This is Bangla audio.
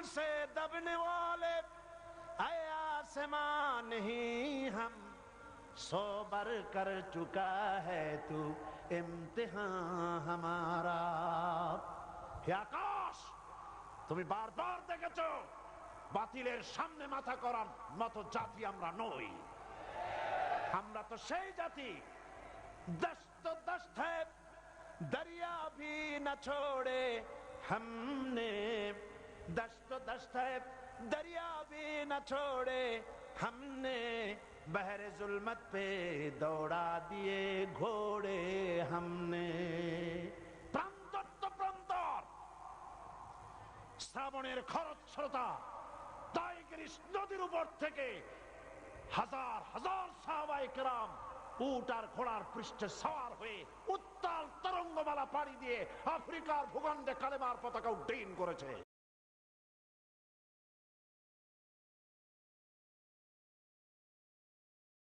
से दबने वाले ऐ आसमां नहीं हम सो बर कर चुका है तू इम्तिहान हमारा। হে আকাশ, তুমি বারবার দেখেছো বাতিলের সামনে মাথা করার মতো জাতি আমরা নই। আমরা তো সেই জাতি দস্ত দস্ত है दरिया भी न छोड़े हमने, दस्त दस्त है दरिया भी न छोड़े हमने, बहरे जुल्मत पे दौड़ा दिए घोड़े हमने। প্রান্তর তো প্রান্তর, শ্রাবণের খরস্রোতা টাইগ্রিস নদীর উপর থেকে হাজার হাজার সাহাবায়ে কেরাম উট আর ঘোড়ার পৃষ্ঠে সওয়ার হয়ে উত্তাল তরঙ্গমালা পাড়ি দিয়ে আফ্রিকার ভূখণ্ডে কালেমার পতাকা উড্ডীন করেছে।